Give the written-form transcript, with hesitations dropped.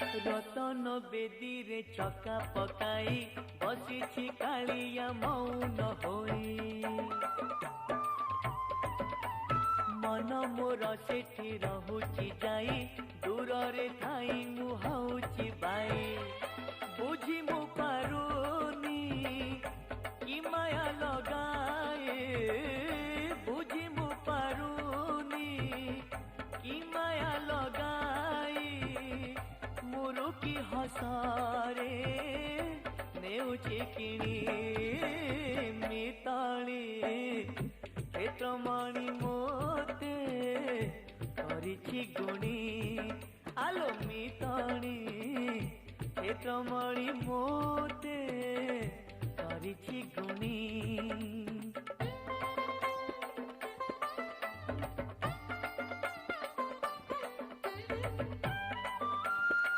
रतन बेदी रे चका पकाई बसी कालिया मौन होई मन मोर सेठी रहुची जाई दूर रे थाई मुहाउची बाई बुझी मु पारुनी कि माया लगाए बुझी मु पारुनी कि माया लगाई मुरु की हसारे नेउची किणी मिताली क्षेत्रमणि मोते करिछि गुणी आलो मिताली क्षेत्रमणि मोते करिछि गुणी।